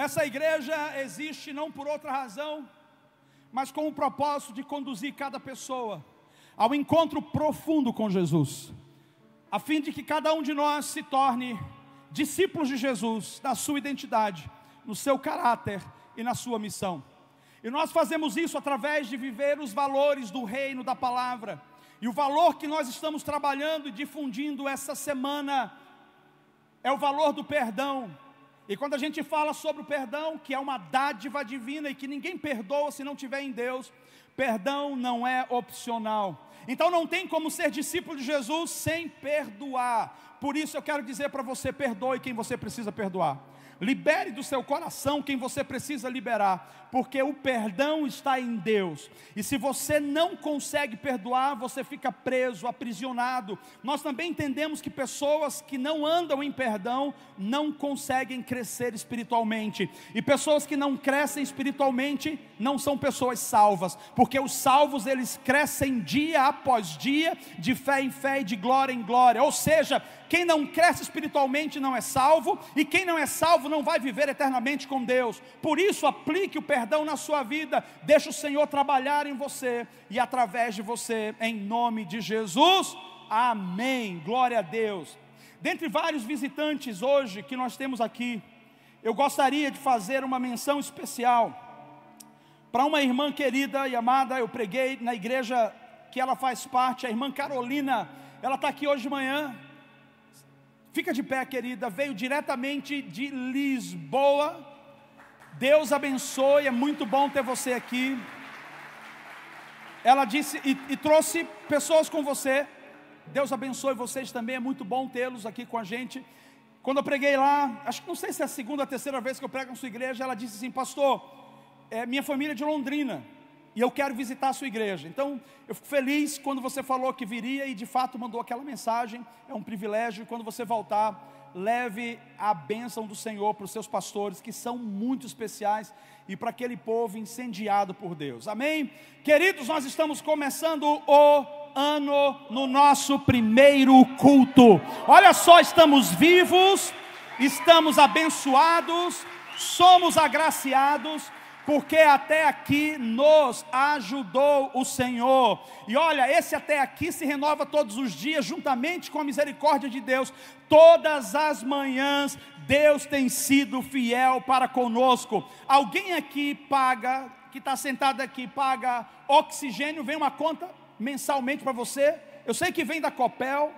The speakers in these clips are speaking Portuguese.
Essa igreja existe não por outra razão, mas com o propósito de conduzir cada pessoa ao encontro profundo com Jesus, a fim de que cada um de nós se torne discípulos de Jesus, na sua identidade, no seu caráter e na sua missão. E nós fazemos isso através de viver os valores do reino da palavra. E o valor que nós estamos trabalhando e difundindo essa semana é o valor do perdão. E quando a gente fala sobre o perdão, que é uma dádiva divina e que ninguém perdoa se não tiver em Deus, perdão não é opcional. Então não tem como ser discípulo de Jesus sem perdoar. Por isso eu quero dizer para você: perdoe quem você precisa perdoar. Libere do seu coração quem você precisa liberar, porque o perdão está em Deus. E se você não consegue perdoar, você fica preso, aprisionado. Nós também entendemos que pessoas que não andam em perdão não conseguem crescer espiritualmente. E pessoas que não crescem espiritualmente não são pessoas salvas, porque os salvos, eles crescem dia após dia, de fé em fé e de glória em glória. Ou seja, quem não cresce espiritualmente não é salvo, e quem não é salvo não vai viver eternamente com Deus. Por isso, aplique o perdão na sua vida, deixe o Senhor trabalhar em você e através de você, em nome de Jesus, amém, glória a Deus. Dentre vários visitantes hoje que nós temos aqui, eu gostaria de fazer uma menção especial para uma irmã querida e amada. Eu preguei na igreja que ela faz parte, a irmã Carolina. Ela está aqui hoje de manhã. Fica de pé, querida, veio diretamente de Lisboa. Deus abençoe, é muito bom ter você aqui. Ela disse e trouxe pessoas com você. Deus abençoe vocês também, é muito bom tê-los aqui com a gente. Quando eu preguei lá, acho que não sei se é a segunda ou terceira vez que eu prego na sua igreja, ela disse assim: pastor, minha família é de Londrina e eu quero visitar a sua igreja. Então, eu fico feliz quando você falou que viria e de fato mandou aquela mensagem. É um privilégio. E quando você voltar, leve a bênção do Senhor para os seus pastores, que são muito especiais, e para aquele povo incendiado por Deus. Amém? Queridos, nós estamos começando o ano no nosso primeiro culto. Olha só, estamos vivos, estamos abençoados, somos agraciados, porque até aqui nos ajudou o Senhor. E olha, esse até aqui se renova todos os dias, juntamente com a misericórdia de Deus. Todas as manhãs, Deus tem sido fiel para conosco. Alguém aqui paga, que está sentado aqui, paga oxigênio? Vem uma conta mensalmente para você? Eu sei que vem da Copel,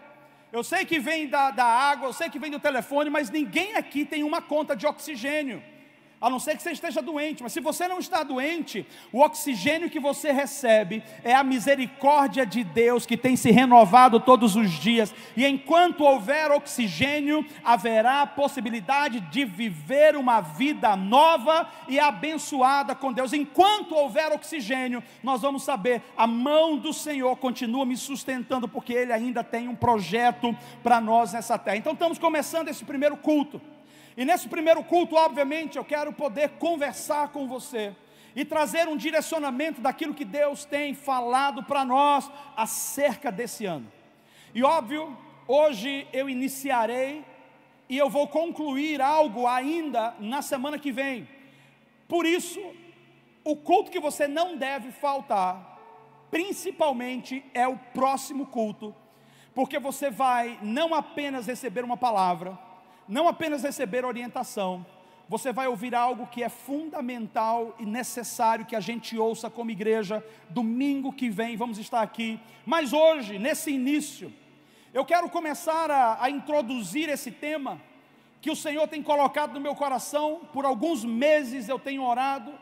eu sei que vem da água, eu sei que vem do telefone, mas ninguém aqui tem uma conta de oxigênio, a não ser que você esteja doente. Mas se você não está doente, o oxigênio que você recebe é a misericórdia de Deus, que tem se renovado todos os dias. E enquanto houver oxigênio, haverá a possibilidade de viver uma vida nova e abençoada com Deus. Enquanto houver oxigênio, nós vamos saber: a mão do Senhor continua me sustentando, porque Ele ainda tem um projeto para nós nessa terra. Então estamos começando esse primeiro culto. E nesse primeiro culto, obviamente, eu quero poder conversar com você e trazer um direcionamento daquilo que Deus tem falado para nós acerca desse ano. E óbvio, hoje eu iniciarei e eu vou concluir algo ainda na semana que vem. Por isso, o culto que você não deve faltar, principalmente, é o próximo culto, porque você vai não apenas receber uma palavra, não apenas receber orientação, você vai ouvir algo que é fundamental e necessário que a gente ouça como igreja. Domingo que vem vamos estar aqui, mas hoje, nesse início, eu quero começar a introduzir esse tema que o Senhor tem colocado no meu coração. Por alguns meses eu tenho orado,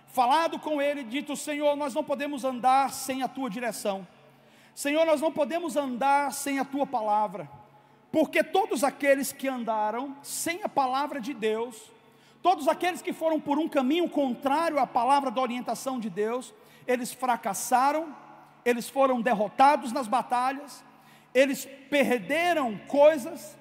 falado com Ele, dito: Senhor, nós não podemos andar sem a Tua direção, Senhor, nós não podemos andar sem a Tua palavra, porque todos aqueles que andaram sem a palavra de Deus, todos aqueles que foram por um caminho contrário à palavra da orientação de Deus, eles fracassaram, eles foram derrotados nas batalhas, eles perderam coisas.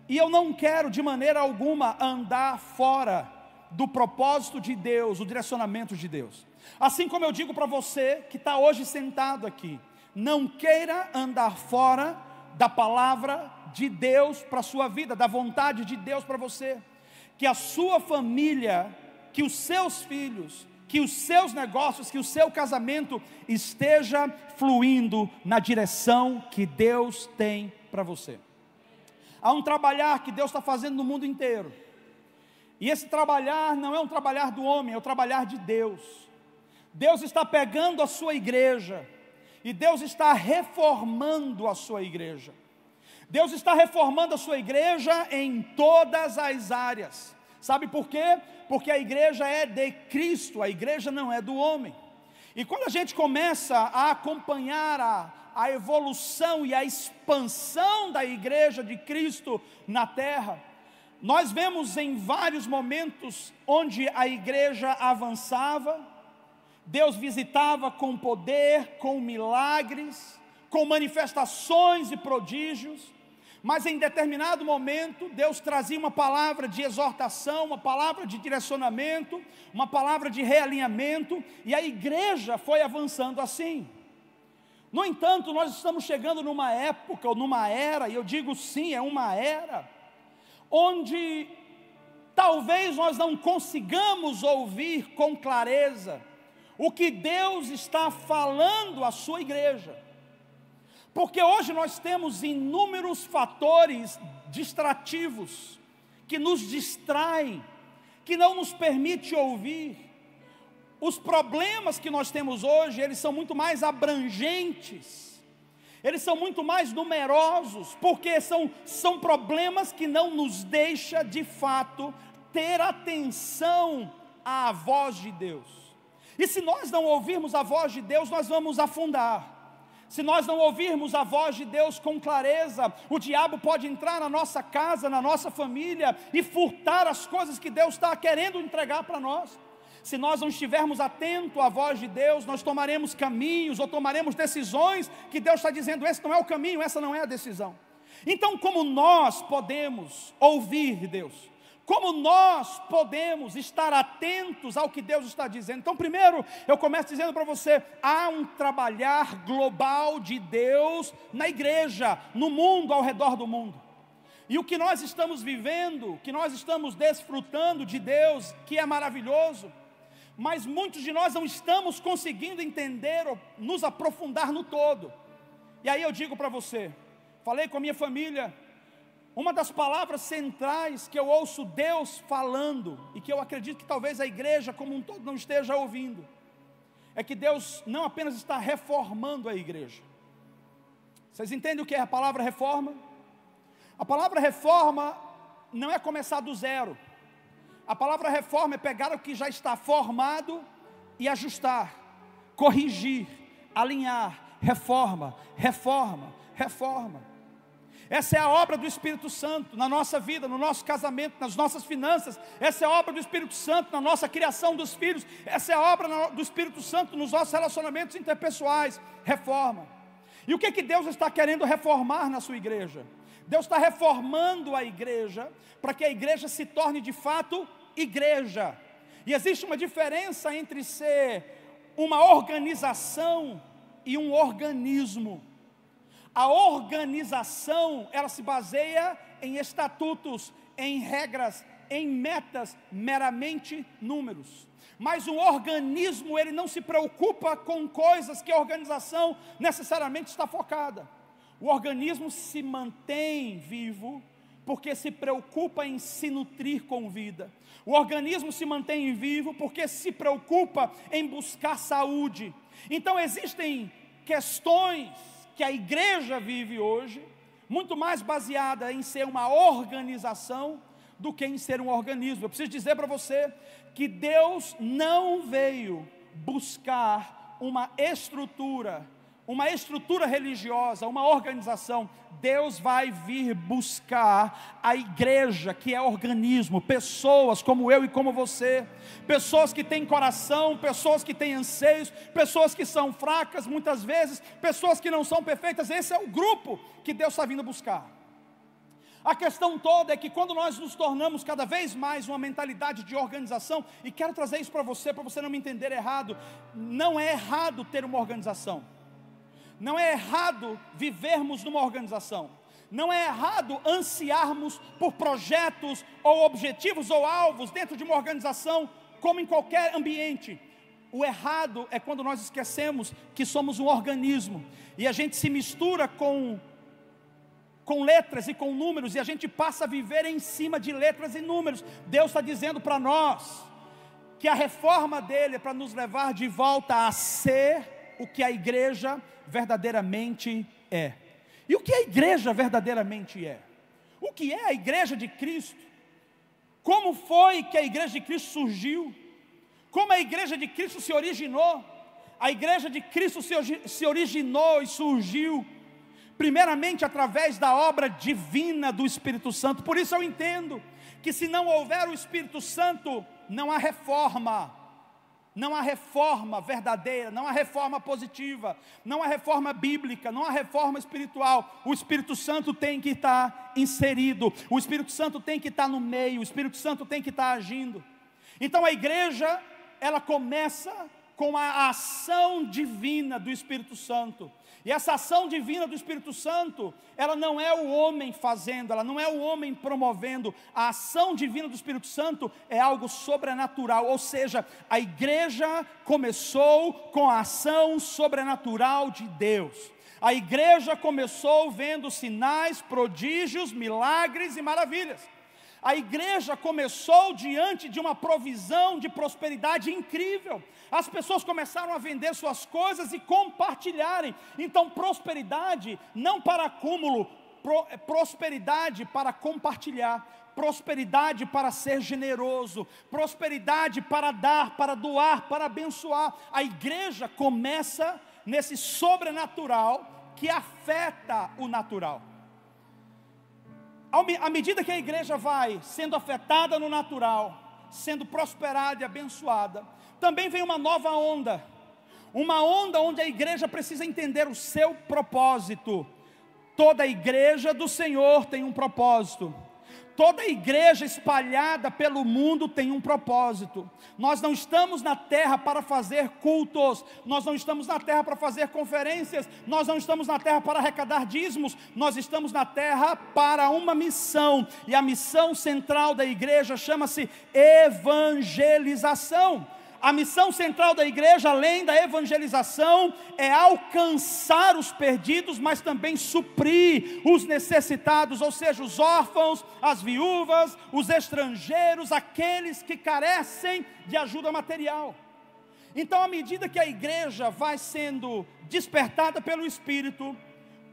E eu não quero de maneira alguma andar fora do propósito de Deus, o direcionamento de Deus. Assim como eu digo para você que está hoje sentado aqui, não queira andar fora da palavra de Deus para a sua vida, da vontade de Deus para você. Que a sua família que os seus filhos, que os seus negócios, que o seu casamento esteja fluindo na direção que Deus tem para você. Há um trabalhar que Deus está fazendo no mundo inteiro, e esse trabalhar não é um trabalhar do homem, é o trabalhar de Deus. Deus está pegando a sua igreja, e Deus está reformando a sua igreja. Deus está reformando a sua igreja em todas as áreas. Sabe por quê? Porque a igreja é de Cristo, a igreja não é do homem. E quando a gente começa a acompanhar a evolução e a expansão da igreja de Cristo na terra, nós vemos em vários momentos onde a igreja avançava, Deus visitava com poder, com milagres, com manifestações e prodígios, mas em determinado momento Deus trazia uma palavra de exortação, uma palavra de direcionamento, uma palavra de realinhamento, e a igreja foi avançando assim. No entanto, nós estamos chegando numa época, ou numa era, e eu digo sim, é uma era, onde talvez nós não consigamos ouvir com clareza o que Deus está falando à sua igreja, porque hoje nós temos inúmeros fatores distrativos, que nos distraem, que não nos permite ouvir. Os problemas que nós temos hoje, eles são muito mais abrangentes, eles são muito mais numerosos, porque são problemas que não nos deixam de fato ter atenção à voz de Deus. E se nós não ouvirmos a voz de Deus, nós vamos afundar. Se nós não ouvirmos a voz de Deus com clareza, o diabo pode entrar na nossa casa, na nossa família, e furtar as coisas que Deus está querendo entregar para nós. Se nós não estivermos atentos à voz de Deus, nós tomaremos caminhos, ou tomaremos decisões, que Deus está dizendo, esse não é o caminho, essa não é a decisão. Então, como nós podemos ouvir Deus? Como nós podemos estar atentos ao que Deus está dizendo? Então, primeiro, eu começo dizendo para você, há um trabalhar global de Deus na igreja, no mundo, ao redor do mundo. E o que nós estamos vivendo, que nós estamos desfrutando de Deus, que é maravilhoso, mas muitos de nós não estamos conseguindo entender ou nos aprofundar no todo. E aí eu digo para você, falei com a minha família, uma das palavras centrais que eu ouço Deus falando, e que eu acredito que talvez a igreja como um todo não esteja ouvindo, é que Deus não apenas está reformando a igreja. Vocês entendem o que é a palavra reforma? A palavra reforma não é começar do zero. A palavra reforma é pegar o que já está formado e ajustar, corrigir, alinhar, reforma, reforma, reforma. Essa é a obra do Espírito Santo na nossa vida, no nosso casamento, nas nossas finanças. Essa é a obra do Espírito Santo na nossa criação dos filhos. Essa é a obra do Espírito Santo nos nossos relacionamentos interpessoais. Reforma. E o que Deus está querendo reformar na sua igreja? Deus está reformando a igreja para que a igreja se torne de fato igreja. E existe uma diferença entre ser uma organização e um organismo. A organização, ela se baseia em estatutos, em regras, em metas, meramente números. Mas o organismo, ele não se preocupa com coisas que a organização necessariamente está focada. O organismo se mantém vivo porque se preocupa em se nutrir com vida. O organismo se mantém vivo porque se preocupa em buscar saúde. Então existem questões que a igreja vive hoje, muito mais baseada em ser uma organização do que em ser um organismo. Eu preciso dizer para você que Deus não veio buscar uma estrutura religiosa, uma organização. Deus vai vir buscar a igreja, que é organismo, pessoas como eu e como você, pessoas que têm coração, pessoas que têm anseios, pessoas que são fracas muitas vezes, pessoas que não são perfeitas. Esse é o grupo que Deus está vindo buscar. A questão toda é que quando nós nos tornamos cada vez mais uma mentalidade de organização, e quero trazer isso para você não me entender errado, não é errado ter uma organização. Não é errado vivermos numa organização. Não é errado ansiarmos por projetos ou objetivos ou alvos dentro de uma organização como em qualquer ambiente. O errado é quando nós esquecemos que somos um organismo, e a gente se mistura com letras e com números, e a gente passa a viver em cima de letras e números. Deus está dizendo para nós que a reforma dele é para nos levar de volta a ser o que a igreja verdadeiramente é. E o que a igreja verdadeiramente é? O que é a igreja de Cristo? Como foi que a igreja de Cristo surgiu? Como a igreja de Cristo se originou? A igreja de Cristo se originou e surgiu primeiramente através da obra divina do Espírito Santo. Por isso eu entendo que se não houver o Espírito Santo, não há reforma. Não há reforma verdadeira, não há reforma positiva, não há reforma bíblica, não há reforma espiritual. O Espírito Santo tem que estar inserido, o Espírito Santo tem que estar no meio, o Espírito Santo tem que estar agindo. Então a igreja, ela começa com a ação divina do Espírito Santo. E essa ação divina do Espírito Santo, ela não é o homem fazendo, ela não é o homem promovendo. A ação divina do Espírito Santo é algo sobrenatural, ou seja, a igreja começou com a ação sobrenatural de Deus. A igreja começou vendo sinais, prodígios, milagres e maravilhas. A igreja começou diante de uma provisão de prosperidade incrível. As pessoas começaram a vender suas coisas e compartilharem. Então prosperidade não para acúmulo, prosperidade para compartilhar, prosperidade para ser generoso, prosperidade para dar, para doar, para abençoar. A igreja começa nesse sobrenatural que afeta o natural. À medida que a igreja vai sendo afetada no natural, sendo prosperada e abençoada, também vem uma nova onda. Uma onda onde a igreja precisa entender o seu propósito. Toda a igreja do Senhor tem um propósito. Toda a igreja espalhada pelo mundo tem um propósito. Nós não estamos na terra para fazer cultos, nós não estamos na terra para fazer conferências, nós não estamos na terra para arrecadar dízimos, nós estamos na terra para uma missão, e a missão central da igreja chama-se evangelização. A missão central da igreja, além da evangelização, é alcançar os perdidos, mas também suprir os necessitados, ou seja, os órfãos, as viúvas, os estrangeiros, aqueles que carecem de ajuda material. Então, à medida que a igreja vai sendo despertada pelo Espírito,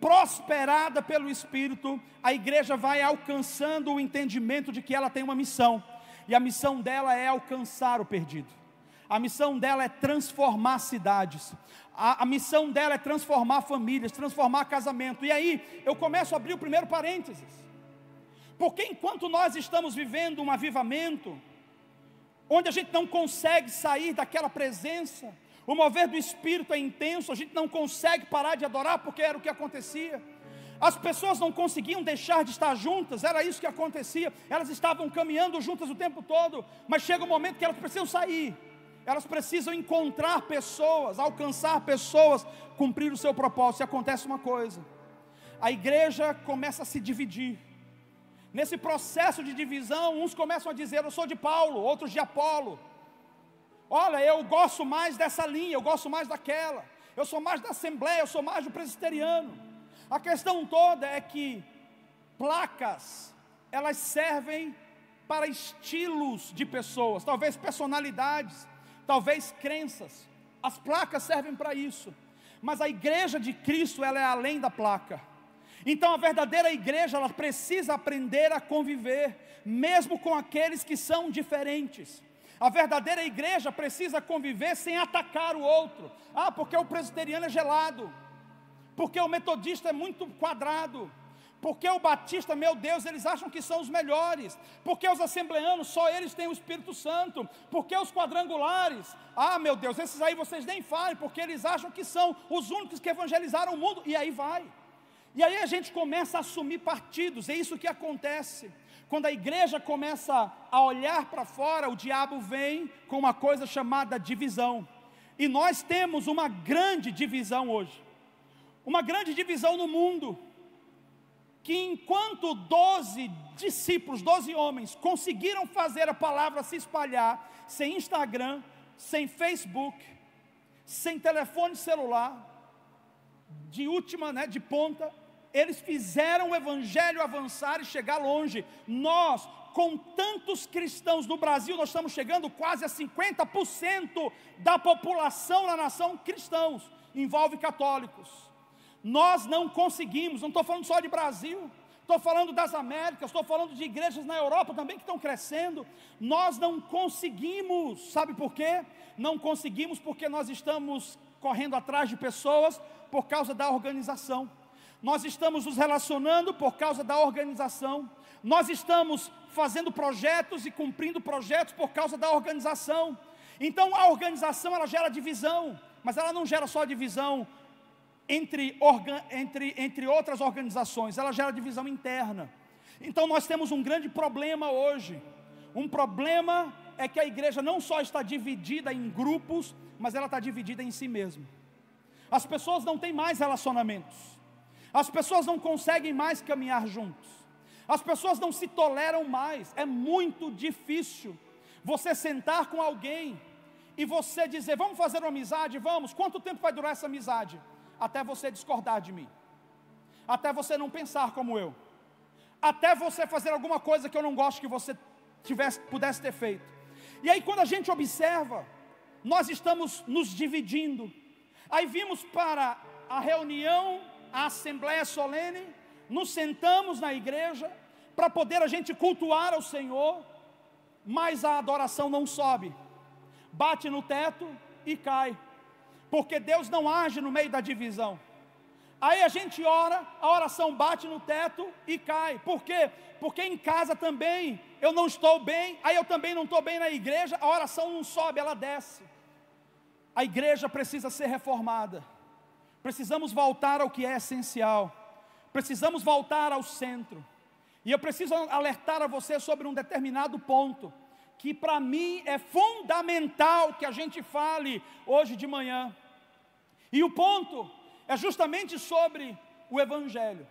prosperada pelo Espírito, a igreja vai alcançando o entendimento de que ela tem uma missão, e a missão dela é alcançar o perdido. A missão dela é transformar cidades, a missão dela é transformar famílias, transformar casamento. E aí eu começo a abrir o primeiro parênteses, porque enquanto nós estamos vivendo um avivamento, onde a gente não consegue sair daquela presença, o mover do Espírito é intenso, a gente não consegue parar de adorar, porque era o que acontecia. As pessoas não conseguiam deixar de estar juntas, era isso que acontecia. Elas estavam caminhando juntas o tempo todo, mas chega um momento que elas precisam sair. Elas precisam encontrar pessoas, alcançar pessoas, cumprir o seu propósito. E acontece uma coisa: a igreja começa a se dividir. Nesse processo de divisão, uns começam a dizer: eu sou de Paulo, outros de Apolo. Olha, eu gosto mais dessa linha, eu gosto mais daquela. Eu sou mais da Assembleia, eu sou mais do Presbiteriano. A questão toda é que placas, elas servem para estilos de pessoas, talvez personalidades, talvez crenças. As placas servem para isso, mas a igreja de Cristo, ela é além da placa. Então a verdadeira igreja, ela precisa aprender a conviver, mesmo com aqueles que são diferentes. A verdadeira igreja precisa conviver sem atacar o outro. Ah, porque o presbiteriano é gelado, porque o metodista é muito quadrado, porque o batista, meu Deus, eles acham que são os melhores, porque os assembleanos, só eles têm o Espírito Santo, porque os quadrangulares, ah meu Deus, esses aí vocês nem falem, porque eles acham que são os únicos que evangelizaram o mundo, e aí vai. E aí a gente começa a assumir partidos, é isso que acontece. Quando a igreja começa a olhar para fora, o diabo vem com uma coisa chamada divisão. E nós temos uma grande divisão hoje, uma grande divisão no mundo. que enquanto 12 discípulos, 12 homens, conseguiram fazer a palavra se espalhar, sem Instagram, sem Facebook, sem telefone celular, de última, de ponta, eles fizeram o evangelho avançar e chegar longe. Nós, com tantos cristãos no Brasil, nós estamos chegando quase a 50% da população na nação cristãos, envolve católicos. Nós não conseguimos, não estou falando só de Brasil, estou falando das Américas, estou falando de igrejas na Europa também que estão crescendo. Nós não conseguimos, sabe por quê? Não conseguimos porque nós estamos correndo atrás de pessoas por causa da organização. Nós estamos nos relacionando por causa da organização. Nós estamos fazendo projetos e cumprindo projetos por causa da organização. Então a organização, ela gera divisão, mas ela não gera só divisão entre outras organizações, ela gera divisão interna. Então nós temos um grande problema hoje. Um problema é que a igreja não só está dividida em grupos, mas ela está dividida em si mesma. As pessoas não têm mais relacionamentos, as pessoas não conseguem mais caminhar juntos, as pessoas não se toleram mais. É muito difícil você sentar com alguém e você dizer: vamos fazer uma amizade, vamos. Quanto tempo vai durar essa amizade? Até você discordar de mim, até você não pensar como eu, até você fazer alguma coisa que eu não gosto que você pudesse ter feito. E aí quando a gente observa, nós estamos nos dividindo. Aí vimos para a reunião, a assembleia solene, nos sentamos na igreja para poder a gente cultuar ao Senhor, mas a adoração não sobe, bate no teto e cai, porque Deus não age no meio da divisão. Aí a gente ora, a oração bate no teto e cai. Por quê? Porque em casa também eu não estou bem, aí eu também não estou bem na igreja, a oração não sobe, ela desce. A igreja precisa ser reformada, precisamos voltar ao que é essencial, precisamos voltar ao centro. E eu preciso alertar a você sobre um determinado ponto, que para mim é fundamental que a gente fale hoje de manhã. E o ponto é justamente sobre o Evangelho.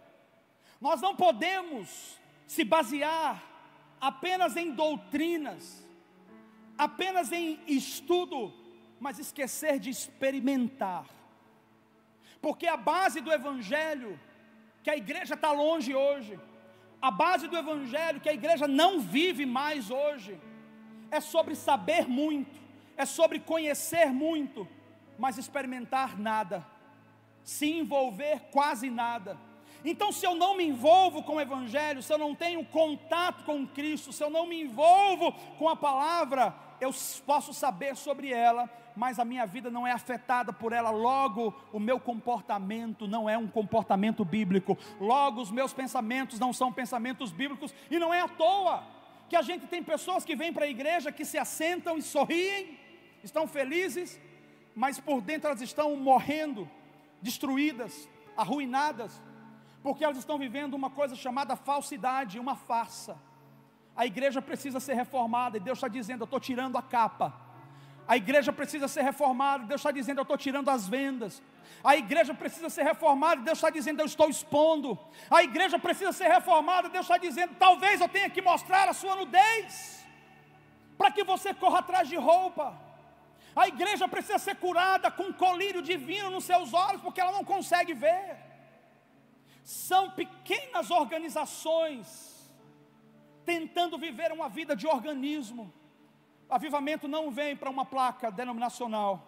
Nós não podemos se basear apenas em doutrinas, apenas em estudo, mas esquecer de experimentar. Porque a base do Evangelho, que a igreja está longe hoje, a base do Evangelho, que a igreja não vive mais hoje, é sobre saber muito, é sobre conhecer muito, mas experimentar nada, se envolver quase nada. Então, se eu não me envolvo com o Evangelho, se eu não tenho contato com Cristo, se eu não me envolvo com a palavra, eu posso saber sobre ela, mas a minha vida não é afetada por ela. Logo, o meu comportamento não é um comportamento bíblico, logo os meus pensamentos não são pensamentos bíblicos. E não é à toa que a gente tem pessoas que vêm para a igreja, que se assentam e sorriem, estão felizes, mas por dentro elas estão morrendo, destruídas, arruinadas, porque elas estão vivendo uma coisa chamada falsidade, uma farsa. A igreja precisa ser reformada, e Deus está dizendo: eu estou tirando a capa. A igreja precisa ser reformada, Deus está dizendo: eu estou tirando as vendas. A igreja precisa ser reformada, Deus está dizendo: eu estou expondo. A igreja precisa ser reformada, Deus está dizendo: talvez eu tenha que mostrar a sua nudez, para que você corra atrás de roupa. A igreja precisa ser curada com um colírio divino nos seus olhos, porque ela não consegue ver. São pequenas organizações tentando viver uma vida de organismo. Avivamento não vem para uma placa denominacional,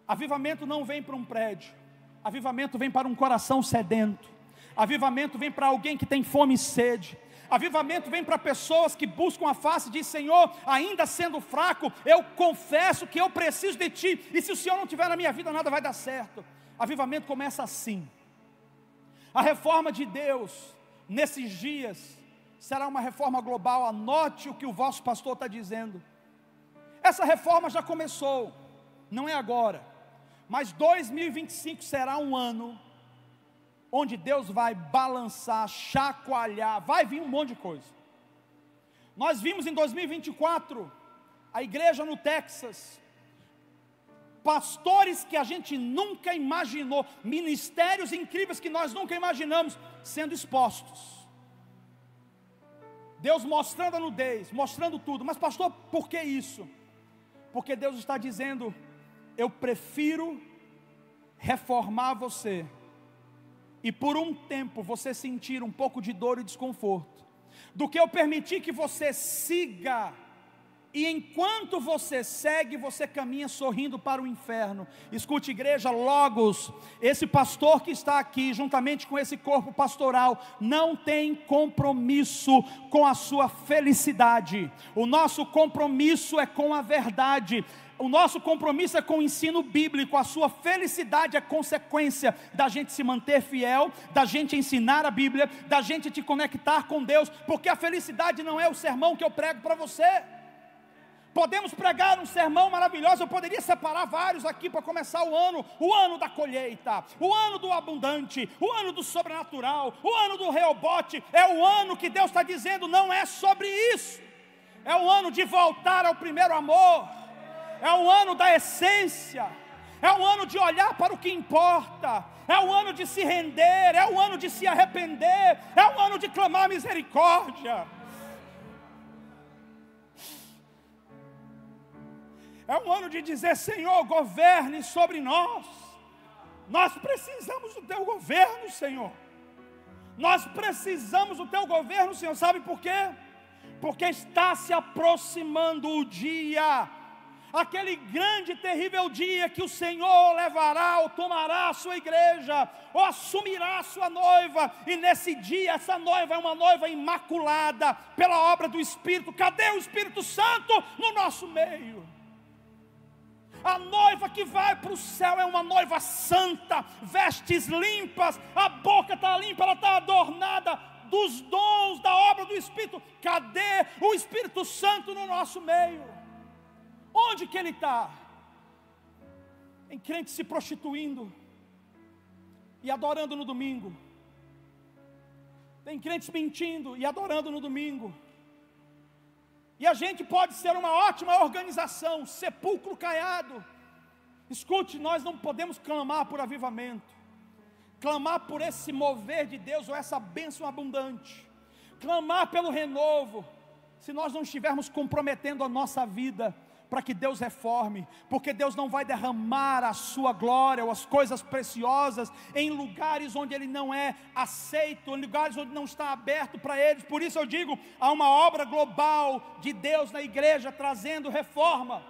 avivamento não vem para um prédio, avivamento vem para um coração sedento, avivamento vem para alguém que tem fome e sede, avivamento vem para pessoas que buscam a face e dizem: Senhor, ainda sendo fraco, eu confesso que eu preciso de Ti, e se o Senhor não estiver na minha vida, nada vai dar certo. Avivamento começa assim. A reforma de Deus nesses dias será uma reforma global. Anote o que o vosso pastor está dizendo. Essa reforma já começou, não é agora, mas 2025 será um ano onde Deus vai balançar, chacoalhar, vai vir um monte de coisa. Nós vimos em 2024 a igreja no Texas pastores que a gente nunca imaginou, ministérios incríveis que nós nunca imaginamos sendo expostos. Deus mostrando a nudez, mostrando tudo. Mas pastor, por que isso? Porque Deus está dizendo: eu prefiro reformar você, e por um tempo você sentir um pouco de dor e desconforto, do que eu permitir que você siga, e enquanto você segue, você caminha sorrindo para o inferno. Escute, igreja Logos, esse pastor que está aqui, juntamente com esse corpo pastoral, não tem compromisso com a sua felicidade. O nosso compromisso é com a verdade. O nosso compromisso é com o ensino bíblico. A sua felicidade é consequência da gente se manter fiel, da gente ensinar a Bíblia, da gente te conectar com Deus, porque a felicidade não é o sermão que eu prego para você. Podemos pregar um sermão maravilhoso, eu poderia separar vários aqui para começar o ano da colheita, o ano do abundante, o ano do sobrenatural, o ano do Reobote. É o ano que Deus está dizendo, não é sobre isso. É o ano de voltar ao primeiro amor, é o ano da essência, é o ano de olhar para o que importa, é o ano de se render, é o ano de se arrepender, é o ano de clamar misericórdia. É um ano de dizer: Senhor, governe sobre nós. Nós precisamos do Teu governo, Senhor. Nós precisamos do Teu governo, Senhor. Sabe por quê? Porque está se aproximando o dia, aquele grande e terrível dia que o Senhor levará ou tomará a sua igreja, ou assumirá a sua noiva. E nesse dia, essa noiva é uma noiva imaculada pela obra do Espírito. Cadê o Espírito Santo no nosso meio? A noiva que vai para o céu é uma noiva santa, vestes limpas, a boca está limpa, ela está adornada dos dons da obra do Espírito. Cadê o Espírito Santo no nosso meio? Onde que ele está? Em crente se prostituindo e adorando no domingo. Tem crentes mentindo e adorando no domingo. E a gente pode ser uma ótima organização, sepulcro caiado. Escute, nós não podemos clamar por avivamento, clamar por esse mover de Deus, ou essa bênção abundante, clamar pelo renovo, se nós não estivermos comprometendo a nossa vida para que Deus reforme, porque Deus não vai derramar a sua glória ou as coisas preciosas em lugares onde Ele não é aceito, em lugares onde não está aberto para eles. Por isso eu digo, há uma obra global de Deus na igreja trazendo reforma,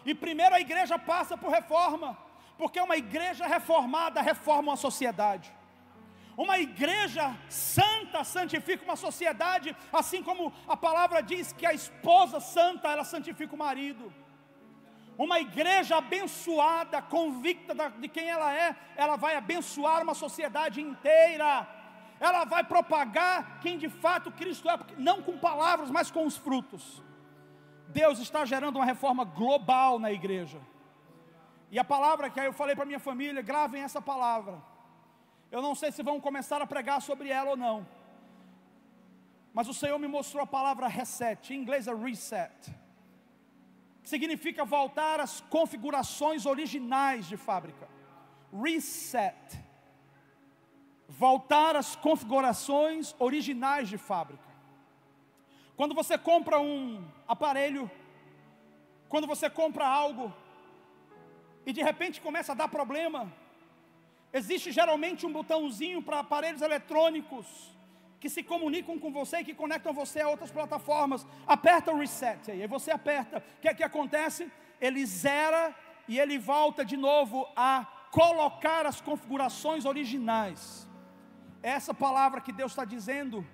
e primeiro a igreja passa por reforma, porque uma igreja reformada reforma uma sociedade. Uma igreja santa santifica uma sociedade, assim como a palavra diz que a esposa santa, ela santifica o marido. Uma igreja abençoada, convicta de quem ela vai abençoar uma sociedade inteira. Ela vai propagar quem de fato Cristo é, não com palavras, mas com os frutos. Deus está gerando uma reforma global na igreja. E a palavra que eu falei para minha família, gravem essa palavra. Eu não sei se vão começar a pregar sobre ela ou não, mas o Senhor me mostrou a palavra reset, em inglês é reset, que significa voltar às configurações originais de fábrica. Reset, voltar às configurações originais de fábrica. Quando você compra um aparelho, quando você compra algo e de repente começa a dar problema, existe geralmente um botãozinho para aparelhos eletrônicos que se comunicam com você e que conectam você a outras plataformas. Aperta o reset, aí você aperta. O que é que acontece? Ele zera e ele volta de novo a colocar as configurações originais. Essa palavra que Deus está dizendo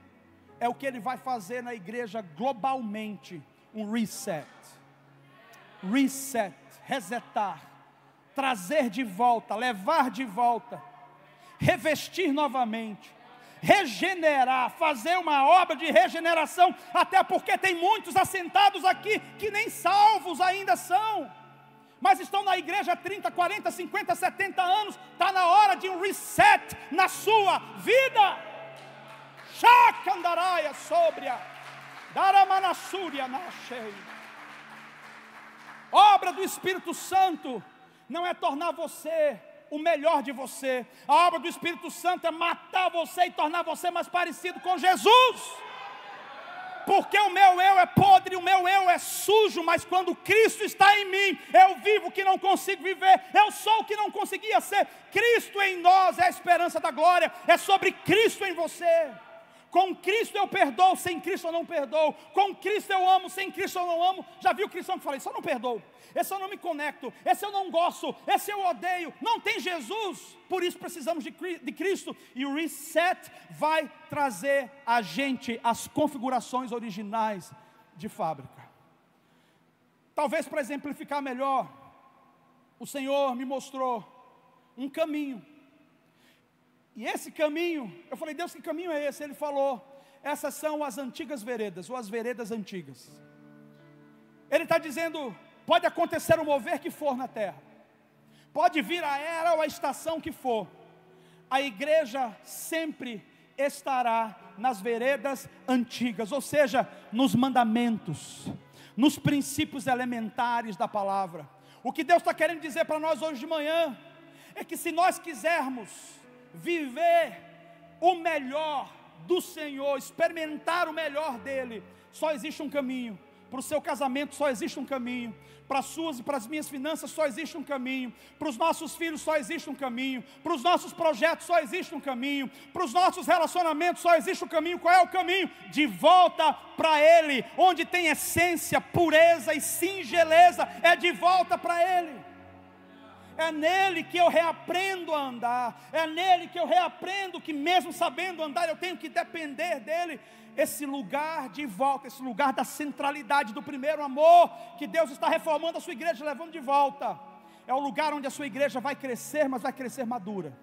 é o que Ele vai fazer na igreja globalmente. Um reset. Reset, resetar, trazer de volta, levar de volta, revestir novamente, regenerar, fazer uma obra de regeneração, até porque tem muitos assentados aqui que nem salvos ainda são, mas estão na igreja há 30, 40, 50, 70 anos. Está na hora de um reset na sua vida. Shakandaraia sobria, Daramanassúria nascei. Obra do Espírito Santo não é tornar você o melhor de você. A obra do Espírito Santo é matar você e tornar você mais parecido com Jesus. Porque o meu eu é podre, o meu eu é sujo, mas quando Cristo está em mim, eu vivo o que não consigo viver, eu sou o que não conseguia ser. Cristo em nós é a esperança da glória, é sobre Cristo em você. Com Cristo eu perdoo, sem Cristo eu não perdoo. Com Cristo eu amo, sem Cristo eu não amo. Já viu o cristão que fala, isso eu não perdoo, esse eu não me conecto, esse eu não gosto, esse eu odeio. Não tem Jesus, por isso precisamos de Cristo. E o reset vai trazer a gente as configurações originais de fábrica. Talvez para exemplificar melhor, o Senhor me mostrou um caminho. E esse caminho, eu falei, Deus, que caminho é esse? Ele falou, essas são as antigas veredas, ou as veredas antigas. Ele está dizendo, pode acontecer o mover que for na terra, pode vir a era ou a estação que for, a igreja sempre estará nas veredas antigas, ou seja, nos mandamentos, nos princípios elementares da palavra. O que Deus está querendo dizer para nós hoje de manhã, é que se nós quisermos viver o melhor do Senhor, experimentar o melhor dEle, só existe um caminho. Para o seu casamento só existe um caminho, para as suas e para as minhas finanças só existe um caminho, para os nossos filhos só existe um caminho, para os nossos projetos só existe um caminho, para os nossos relacionamentos só existe um caminho. Qual é o caminho? De volta para Ele, onde tem essência, pureza e singeleza, é de volta para Ele. É nele que eu reaprendo a andar, é nele que eu reaprendo que mesmo sabendo andar, eu tenho que depender dele. Esse lugar de volta, esse lugar da centralidade do primeiro amor, que Deus está reformando a sua igreja, levando de volta, é o lugar onde a sua igreja vai crescer, mas vai crescer madura.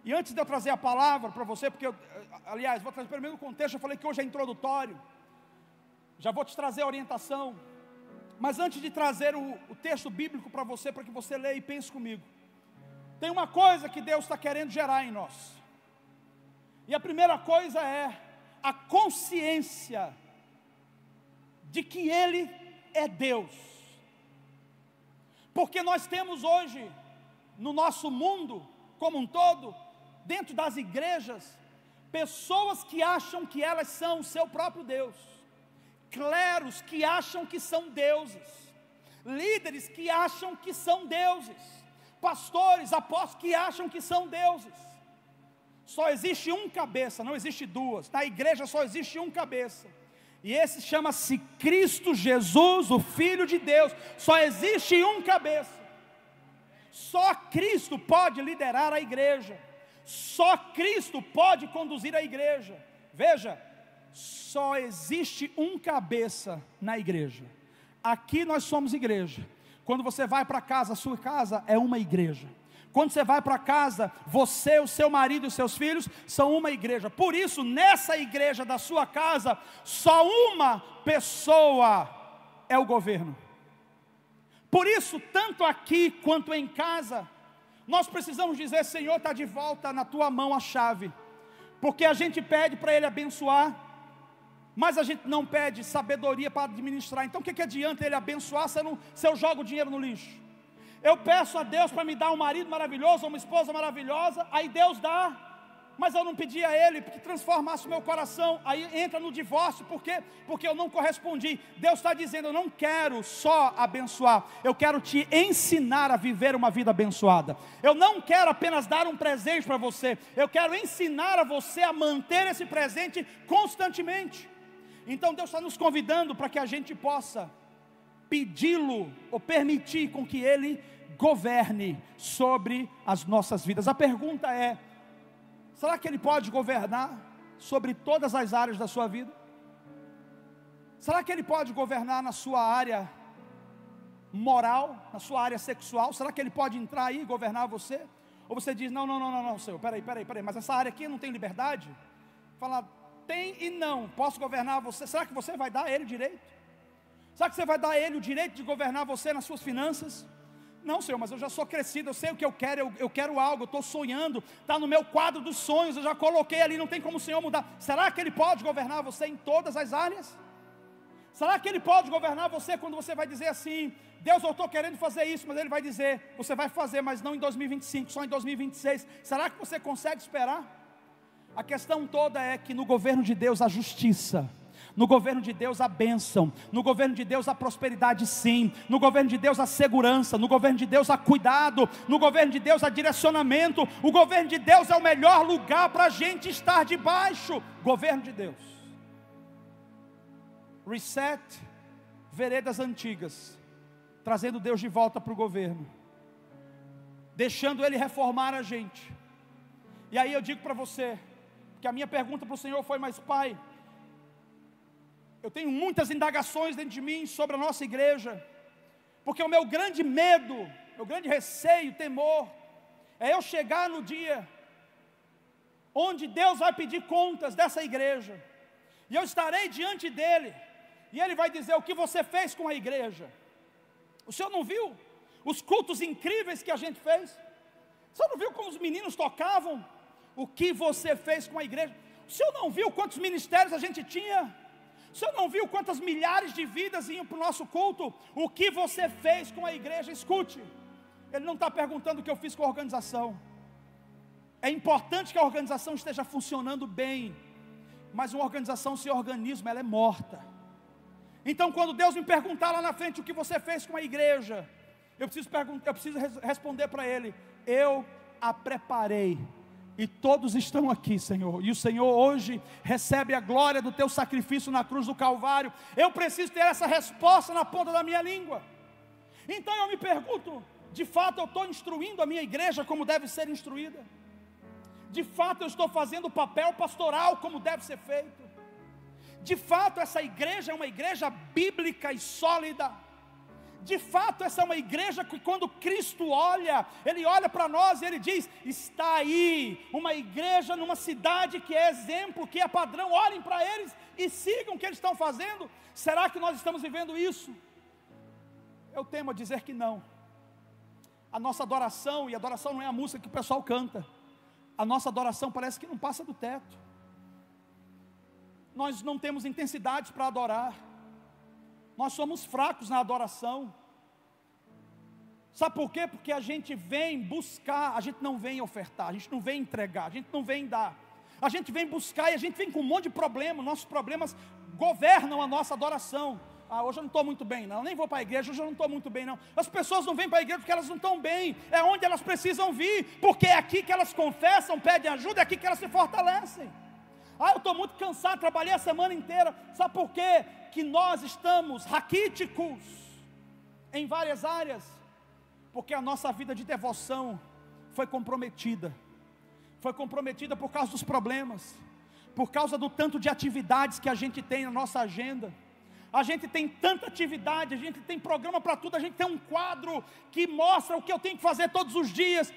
E antes de eu trazer a palavra para você, porque aliás, vou trazer primeiro o contexto, eu falei que hoje é introdutório, já vou te trazer a orientação. Mas antes de trazer o texto bíblico para você que você leia e pense comigo, tem uma coisa que Deus está querendo gerar em nós. E a primeira coisa é a consciência de que Ele é Deus. Porque nós temos hoje, no nosso mundo como um todo, dentro das igrejas, pessoas que acham que elas são o seu próprio Deus. Cleros que acham que são deuses, líderes que acham que são deuses, pastores, apóstolos que acham que são deuses. Só existe um cabeça, não existe duas. Na igreja só existe um cabeça, e esse chama-se Cristo Jesus, o Filho de Deus. Só existe um cabeça. Só Cristo pode liderar a igreja, só Cristo pode conduzir a igreja. Veja, só existe um cabeça na igreja. Aqui nós somos igreja. Quando você vai para casa, a sua casa é uma igreja. Quando você vai para casa, você, o seu marido e os seus filhos são uma igreja. Por isso, nessa igreja da sua casa, só uma pessoa é o governo. Por isso, tanto aqui quanto em casa, nós precisamos dizer, Senhor, está de volta na tua mão a chave. Porque a gente pede para Ele abençoar, mas a gente não pede sabedoria para administrar. Então o que adianta Ele abençoar se eu jogo o dinheiro no lixo? Eu peço a Deus para me dar um marido maravilhoso, uma esposa maravilhosa, aí Deus dá, mas eu não pedi a Ele que transformasse o meu coração. Aí entra no divórcio, por quê? Porque eu não correspondi. Deus está dizendo, eu não quero só abençoar, eu quero te ensinar a viver uma vida abençoada. Eu não quero apenas dar um presente para você, eu quero ensinar a você a manter esse presente constantemente. Então Deus está nos convidando para que a gente possa pedi-lo, ou permitir com que Ele governe sobre as nossas vidas. A pergunta é, será que Ele pode governar sobre todas as áreas da sua vida? Será que Ele pode governar na sua área moral, na sua área sexual? Será que Ele pode entrar aí e governar você? Ou você diz, não, Senhor, peraí, mas essa área aqui não tem liberdade? Fala, tem e não, posso governar você. Será que você vai dar a Ele direito? Será que você vai dar a Ele o direito de governar você nas suas finanças? Não, Senhor, mas eu já sou crescido, eu sei o que eu quero algo, eu estou sonhando, está no meu quadro dos sonhos, eu já coloquei ali, não tem como o Senhor mudar. Será que Ele pode governar você em todas as áreas? Será que Ele pode governar você quando você vai dizer assim: Deus, eu estou querendo fazer isso, mas Ele vai dizer, você vai fazer, mas não em 2025, só em 2026. Será que você consegue esperar? A questão toda é que no governo de Deus há justiça, no governo de Deus há bênção, no governo de Deus há prosperidade sim, no governo de Deus há segurança, no governo de Deus há cuidado, no governo de Deus há direcionamento. O governo de Deus é o melhor lugar para a gente estar debaixo. Governo de Deus. Reset, veredas antigas, trazendo Deus de volta para o governo, deixando Ele reformar a gente. E aí eu digo para você, que a minha pergunta para o Senhor foi: mas Pai, eu tenho muitas indagações dentro de mim sobre a nossa igreja, porque o meu grande medo, meu grande receio, temor, é eu chegar no dia onde Deus vai pedir contas dessa igreja, e eu estarei diante dEle, e Ele vai dizer: o que você fez com a igreja? O Senhor não viu os cultos incríveis que a gente fez? O Senhor não viu como os meninos tocavam? O que você fez com a igreja? O Senhor não viu quantos ministérios a gente tinha? O Senhor não viu quantas milhares de vidas iam para o nosso culto? O que você fez com a igreja? Escute, Ele não está perguntando o que eu fiz com a organização. É importante que a organização esteja funcionando bem, mas uma organização sem organismo, ela é morta. Então quando Deus me perguntar lá na frente o que você fez com a igreja, eu preciso responder para Ele: eu a preparei, e todos estão aqui, Senhor, e o Senhor hoje recebe a glória do teu sacrifício na cruz do Calvário. Eu preciso ter essa resposta na ponta da minha língua. Então eu me pergunto: de fato eu estou instruindo a minha igreja como deve ser instruída? De fato eu estou fazendo o papel pastoral como deve ser feito? De fato essa igreja é uma igreja bíblica e sólida? De fato essa é uma igreja que quando Cristo olha, Ele olha para nós e Ele diz: está aí uma igreja numa cidade que é exemplo, que é padrão, olhem para eles e sigam o que eles estão fazendo? Será que nós estamos vivendo isso? Eu temo a dizer que não. A nossa adoração, e adoração não é a música que o pessoal canta, a nossa adoração parece que não passa do teto. Nós não temos intensidade para adorar. Nós somos fracos na adoração. Sabe por quê? Porque a gente vem buscar, a gente não vem ofertar, a gente não vem entregar, a gente não vem dar. A gente vem buscar e a gente vem com um monte de problema. Nossos problemas governam a nossa adoração. Hoje eu não estou muito bem não, nem vou para a igreja, hoje eu não estou muito bem não. As pessoas não vêm para a igreja porque elas não estão bem. É onde elas precisam vir, porque é aqui que elas confessam, pedem ajuda, é aqui que elas se fortalecem. Eu estou muito cansado, trabalhei a semana inteira. Sabe por quê? Que nós estamos raquíticos em várias áreas, porque a nossa vida de devoção foi comprometida por causa dos problemas, por causa do tanto de atividades que a gente tem na nossa agenda. A gente tem tanta atividade, a gente tem programa para tudo, a gente tem um quadro que mostra o que eu tenho que fazer todos os dias,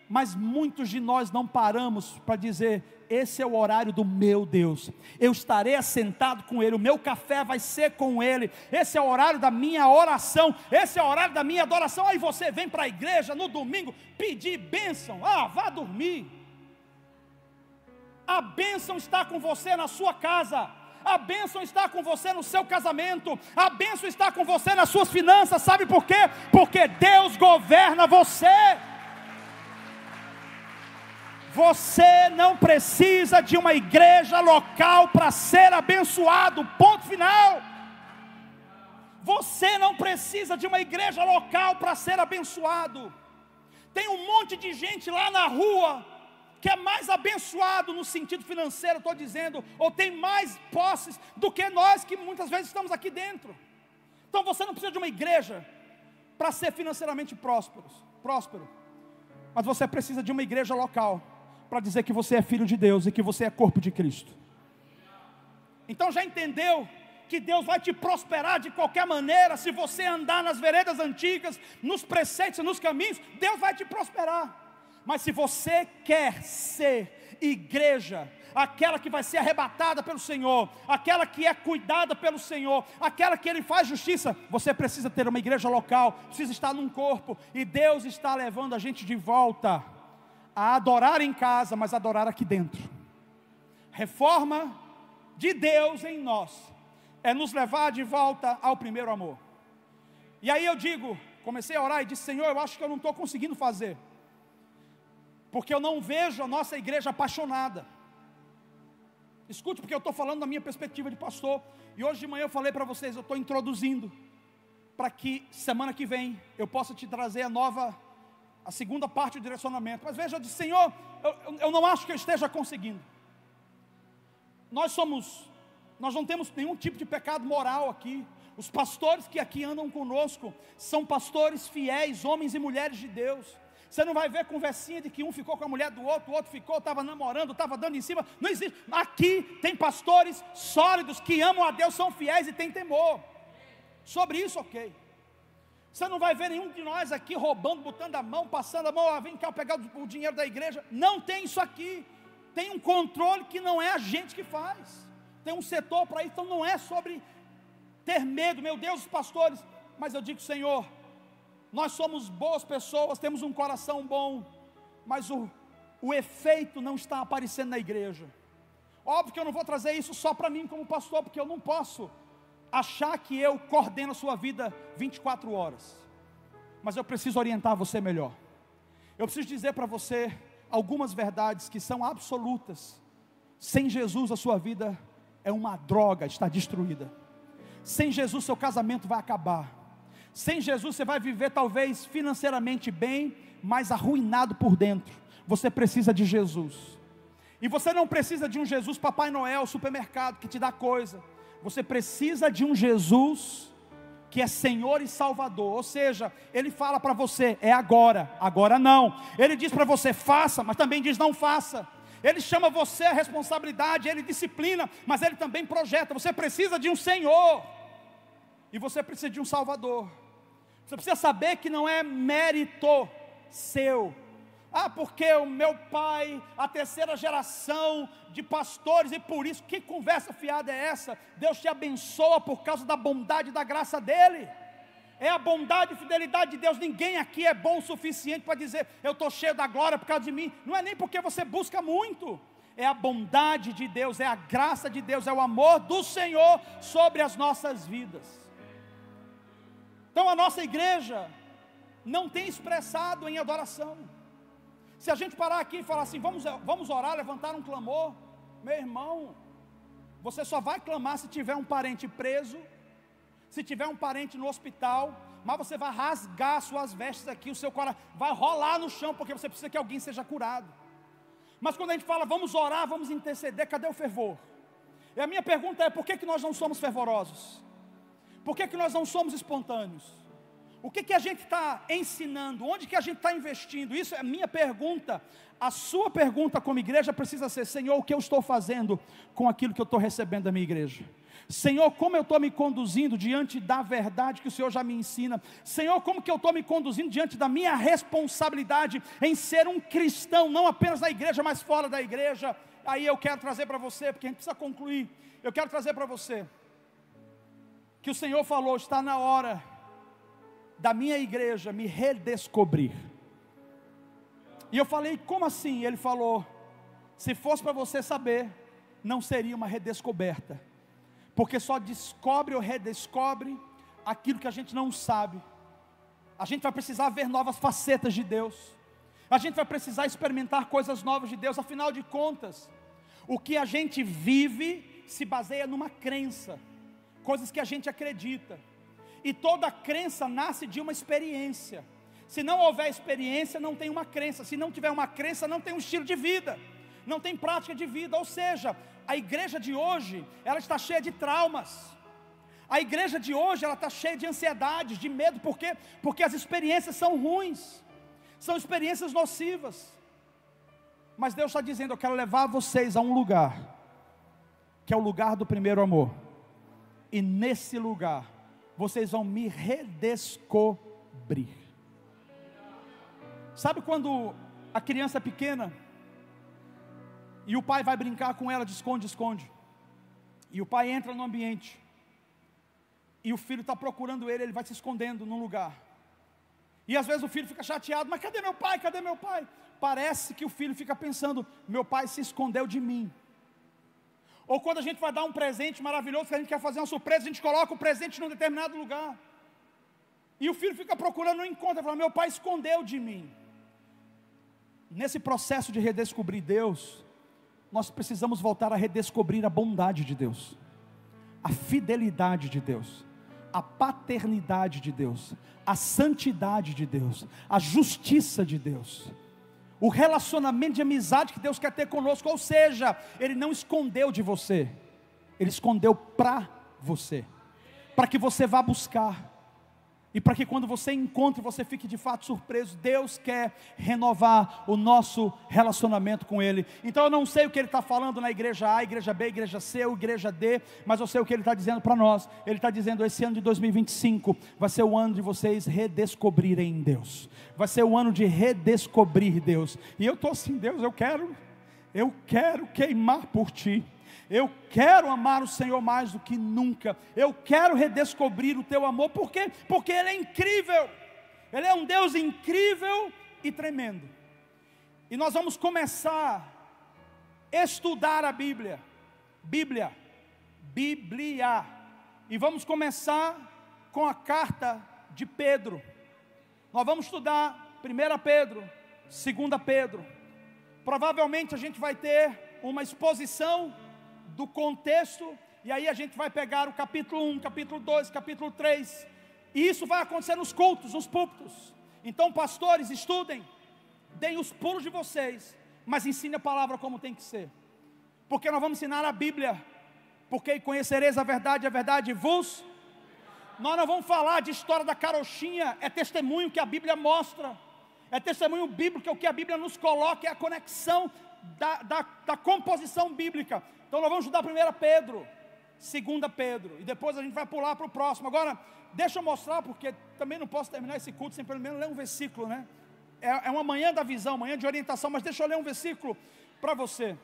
mas muitos de nós não paramos para dizer: esse é o horário do meu Deus, eu estarei assentado com Ele, o meu café vai ser com Ele, esse é o horário da minha oração, esse é o horário da minha adoração. Aí você vem para a igreja no domingo pedir bênção, vá dormir. A bênção está com você na sua casa, a bênção está com você no seu casamento, a bênção está com você nas suas finanças. Sabe por quê? Porque Deus governa você. Você não precisa de uma igreja local para ser abençoado, ponto final. Você não precisa de uma igreja local para ser abençoado. Tem um monte de gente lá na rua que é mais abençoado no sentido financeiro, estou dizendo, ou tem mais posses do que nós que muitas vezes estamos aqui dentro. Então você não precisa de uma igreja para ser financeiramente próspero, mas você precisa de uma igreja local para dizer que você é filho de Deus e que você é corpo de Cristo. Então já entendeu que Deus vai te prosperar de qualquer maneira? Se você andar nas veredas antigas, nos preceitos e nos caminhos, Deus vai te prosperar. Mas se você quer ser igreja, aquela que vai ser arrebatada pelo Senhor, aquela que é cuidada pelo Senhor, aquela que Ele faz justiça, você precisa ter uma igreja local, precisa estar num corpo, e Deus está levando a gente de volta a adorar em casa, mas adorar aqui dentro. Reforma de Deus em nós é nos levar de volta ao primeiro amor. E aí eu digo, comecei a orar e disse: Senhor, eu acho que eu não estou conseguindo fazer, porque eu não vejo a nossa igreja apaixonada. Escute, porque eu estou falando da minha perspectiva de pastor. E hoje de manhã eu falei para vocês, eu estou introduzindo, para que semana que vem eu possa te trazer a segunda parte do direcionamento. Mas veja, eu disse: Senhor, eu não acho que eu esteja conseguindo. Nós não temos nenhum tipo de pecado moral aqui. Os pastores que aqui andam conosco são pastores fiéis, homens e mulheres de Deus. Você não vai ver conversinha de que um ficou com a mulher do outro, o outro ficou, estava namorando, estava dando em cima. Não existe. Aqui tem pastores sólidos que amam a Deus, são fiéis e têm temor. Sobre isso, ok. Você não vai ver nenhum de nós aqui roubando, botando a mão, passando a mão, vem cá pegar o dinheiro da igreja. Não tem isso aqui. Tem um controle que não é a gente que faz. Tem um setor para isso, então não é sobre ter medo, meu Deus, os pastores. Mas eu digo: Senhor, nós somos boas pessoas, temos um coração bom, mas o efeito não está aparecendo na igreja. Óbvio que eu não vou trazer isso só para mim como pastor, porque eu não posso achar que eu coordeno a sua vida 24 horas. Mas eu preciso orientar você melhor. Eu preciso dizer para você algumas verdades que são absolutas. Sem Jesus a sua vida é uma droga, está destruída. Sem Jesus seu casamento vai acabar. Sem Jesus você vai viver talvez financeiramente bem, mas arruinado por dentro. Você precisa de Jesus. E você não precisa de um Jesus Papai Noel, supermercado, que te dá coisa. Você precisa de um Jesus que é Senhor e Salvador. Ou seja, Ele fala para você: é agora, agora não. Ele diz para você: faça, mas também diz: não faça. Ele chama você à responsabilidade, Ele disciplina, mas Ele também projeta. Você precisa de um Senhor, e você precisa de um Salvador. Você precisa saber que não é mérito seu. Porque o meu pai, a terceira geração de pastores, e por isso, que conversa fiada é essa? Deus te abençoa por causa da bondade e da graça dEle. É a bondade e fidelidade de Deus. Ninguém aqui é bom o suficiente para dizer: eu estou cheio da glória por causa de mim. Não é nem porque você busca muito. É a bondade de Deus, é a graça de Deus, é o amor do Senhor sobre as nossas vidas. Então a nossa igreja não tem expressado em adoração. Se a gente parar aqui e falar assim: vamos orar, levantar um clamor, meu irmão, você só vai clamar se tiver um parente preso, se tiver um parente no hospital, mas você vai rasgar suas vestes aqui, o seu coração vai rolar no chão, porque você precisa que alguém seja curado. Mas quando a gente fala: vamos orar, vamos interceder, cadê o fervor? E a minha pergunta é: por que nós não somos fervorosos? Por que nós não somos espontâneos? O que a gente está ensinando? Onde que a gente está investindo? Isso é a minha pergunta. A sua pergunta como igreja precisa ser: Senhor, o que eu estou fazendo com aquilo que eu estou recebendo da minha igreja? Senhor, como eu estou me conduzindo diante da verdade que o Senhor já me ensina? Senhor, como que eu estou me conduzindo diante da minha responsabilidade em ser um cristão, não apenas na igreja, mas fora da igreja? Aí eu quero trazer para você, porque a gente precisa concluir. Eu quero trazer para você que o Senhor falou: está na hora da minha igreja me redescobrir. E eu falei: como assim? Ele falou: se fosse para você saber, não seria uma redescoberta, porque só descobre ou redescobre aquilo que a gente não sabe. A gente vai precisar ver novas facetas de Deus, a gente vai precisar experimentar coisas novas de Deus. Afinal de contas, o que a gente vive se baseia numa crença, coisas que a gente acredita. E toda crença nasce de uma experiência. Se não houver experiência, não tem uma crença. Se não tiver uma crença, não tem um estilo de vida, não tem prática de vida. Ou seja, a igreja de hoje, ela está cheia de traumas. A igreja de hoje, ela está cheia de ansiedade, de medo. Por quê? Porque as experiências são ruins, são experiências nocivas. Mas Deus está dizendo: eu quero levar vocês a um lugar, que é o lugar do primeiro amor. E nesse lugar, vocês vão me redescobrir. Sabe quando a criança é pequena e o pai vai brincar com ela de esconde-esconde, e o pai entra no ambiente e o filho está procurando ele vai se escondendo num lugar, e às vezes o filho fica chateado: mas cadê meu pai, cadê meu pai? Parece que o filho fica pensando: meu pai se escondeu de mim. Ou quando a gente vai dar um presente maravilhoso, que a gente quer fazer uma surpresa, a gente coloca o presente num determinado lugar. E o filho fica procurando, não encontra, fala, meu pai escondeu de mim. Nesse processo de redescobrir Deus, nós precisamos voltar a redescobrir a bondade de Deus, a fidelidade de Deus, a paternidade de Deus, a santidade de Deus, a justiça de Deus, o relacionamento de amizade que Deus quer ter conosco. Ou seja, Ele não escondeu de você, Ele escondeu para você, para que você vá buscar, e para que quando você encontre, você fique de fato surpreso. Deus quer renovar o nosso relacionamento com Ele. Então eu não sei o que Ele está falando na igreja A, igreja B, igreja C, ou igreja D, mas eu sei o que Ele está dizendo para nós. Ele está dizendo, esse ano de 2025 vai ser o ano de vocês redescobrirem Deus, vai ser o ano de redescobrir Deus. E eu estou assim, Deus, eu quero queimar por Ti. Eu quero amar o Senhor mais do que nunca. Eu quero redescobrir o Teu amor. Por quê? Porque Ele é incrível. Ele é um Deus incrível e tremendo. E nós vamos começar a estudar a Bíblia. Bíblia. E vamos começar com a carta de Pedro. Nós vamos estudar 1 Pedro, 2 Pedro. Provavelmente a gente vai ter uma exposição do contexto, e aí a gente vai pegar o capítulo 1, capítulo 2, capítulo 3, e isso vai acontecer nos cultos, nos púlpitos. Então pastores, estudem, deem os pulos de vocês, mas ensinem a palavra como tem que ser, porque nós vamos ensinar a Bíblia, porque conhecereis a verdade vos... Nós não vamos falar de história da carochinha, é testemunho que a Bíblia mostra, é testemunho bíblico, é o que a Bíblia nos coloca, é a conexão da composição bíblica. Então nós vamos estudar 1 Pedro, 2 Pedro, e depois a gente vai pular para o próximo. Agora, deixa eu mostrar, porque também não posso terminar esse culto sem pelo menos ler um versículo, né? É uma manhã da visão, manhã de orientação, mas deixa eu ler um versículo para você.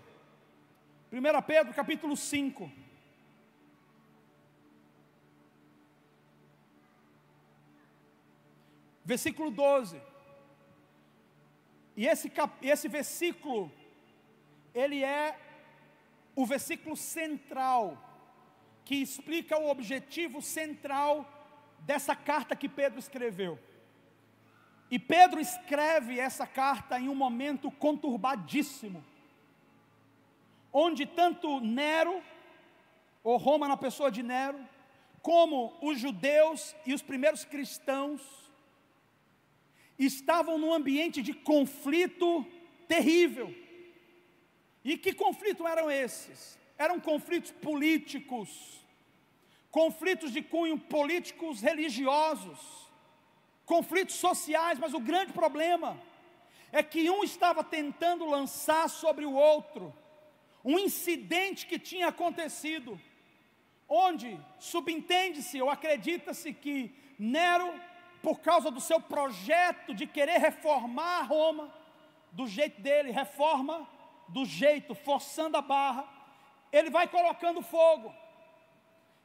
1 Pedro, capítulo 5. Versículo 12. E esse versículo, ele é o versículo central, que explica o objetivo central dessa carta que Pedro escreveu. E Pedro escreve essa carta em um momento conturbadíssimo, onde tanto Nero, ou Roma na pessoa de Nero, como os judeus e os primeiros cristãos, estavam num ambiente de conflito terrível. E que conflitos eram esses? Eram conflitos políticos, conflitos de cunho políticos religiosos, conflitos sociais, mas o grande problema é que um estava tentando lançar sobre o outro um incidente que tinha acontecido, onde subentende-se ou acredita-se que Nero, por causa do seu projeto de querer reformar Roma, do jeito dele, reforma do jeito, forçando a barra, ele vai colocando fogo,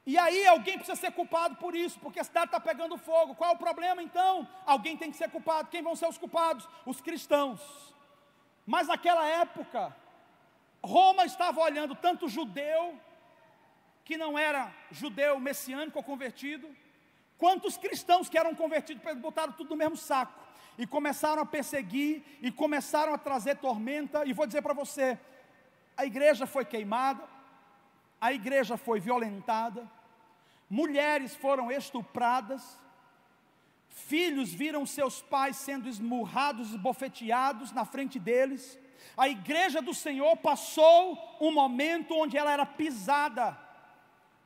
e aí alguém precisa ser culpado por isso, porque a cidade está pegando fogo. Qual é o problema então? Alguém tem que ser culpado. Quem vão ser os culpados? Os cristãos. Mas naquela época, Roma estava olhando tanto judeu, que não era judeu messiânico ou convertido, quanto os cristãos que eram convertidos, botaram tudo no mesmo saco, e começaram a perseguir, e começaram a trazer tormenta. E vou dizer para você, a igreja foi queimada, a igreja foi violentada, mulheres foram estupradas, filhos viram seus pais sendo esmurrados e bofeteados na frente deles. A igreja do Senhor passou um momento onde ela era pisada,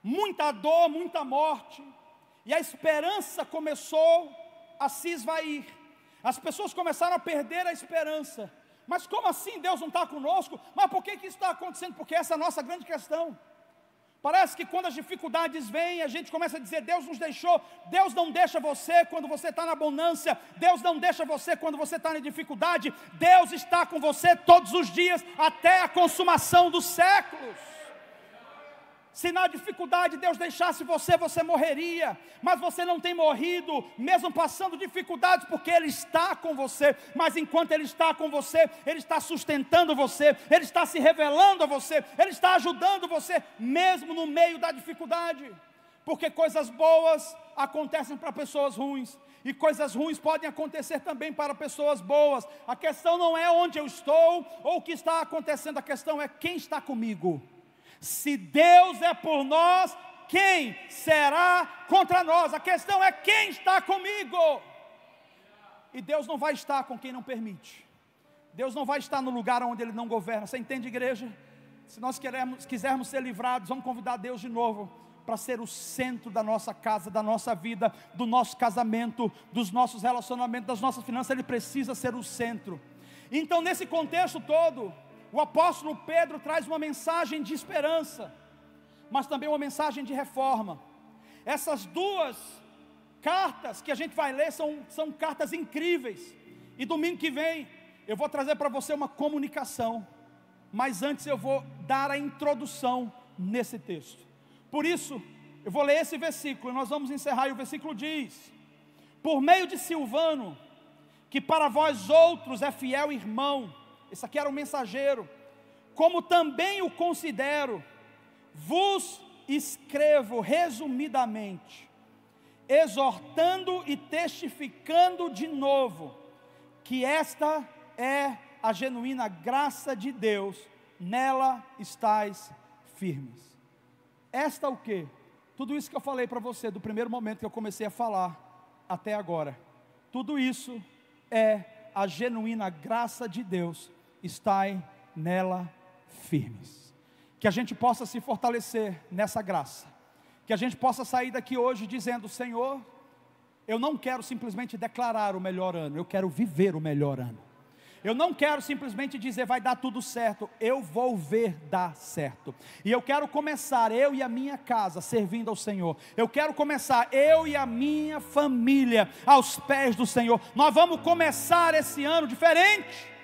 muita dor, muita morte, e a esperança começou a se esvair. As pessoas começaram a perder a esperança. Mas como assim Deus não está conosco? Mas por que isso está acontecendo? Porque essa é a nossa grande questão. Parece que quando as dificuldades vêm, a gente começa a dizer, Deus nos deixou. Deus não deixa você quando você está na abundância. Deus não deixa você quando você está na dificuldade. Deus está com você todos os dias, até a consumação dos séculos. Se na dificuldade Deus deixasse você, você morreria. Mas você não tem morrido, mesmo passando dificuldades, porque Ele está com você. Mas enquanto Ele está com você, Ele está sustentando você, Ele está se revelando a você, Ele está ajudando você, mesmo no meio da dificuldade. Porque coisas boas acontecem para pessoas ruins, e coisas ruins podem acontecer também para pessoas boas. A questão não é onde eu estou, ou o que está acontecendo, a questão é quem está comigo. Se Deus é por nós, quem será contra nós? A questão é quem está comigo. E Deus não vai estar com quem não permite. Deus não vai estar no lugar onde Ele não governa. Você entende, igreja? Se nós quisermos ser livrados, vamos convidar Deus de novo para ser o centro da nossa casa, da nossa vida, do nosso casamento, dos nossos relacionamentos, das nossas finanças. Ele precisa ser o centro. Então, nesse contexto todo, o apóstolo Pedro traz uma mensagem de esperança, mas também uma mensagem de reforma. Essas duas cartas que a gente vai ler são cartas incríveis. E domingo que vem eu vou trazer para você uma comunicação, mas antes eu vou dar a introdução nesse texto. Por isso, eu vou ler esse versículo e nós vamos encerrar. E o versículo diz: por meio de Silvano, que para vós outros é fiel irmão, esse aqui era o mensageiro, como também o considero, vos escrevo resumidamente, exortando e testificando de novo, que esta é a genuína graça de Deus, nela estais firmes. Esta o quê? Tudo isso que eu falei para você, do primeiro momento que eu comecei a falar, até agora, tudo isso é a genuína graça de Deus, estai nela firmes. Que a gente possa se fortalecer nessa graça, que a gente possa sair daqui hoje dizendo: Senhor, eu não quero simplesmente declarar o melhor ano, eu quero viver o melhor ano. Eu não quero simplesmente dizer vai dar tudo certo, eu vou ver dar certo. E eu quero começar, eu e a minha casa, servindo ao Senhor. Eu quero começar, eu e a minha família, aos pés do Senhor. Nós vamos começar esse ano diferente.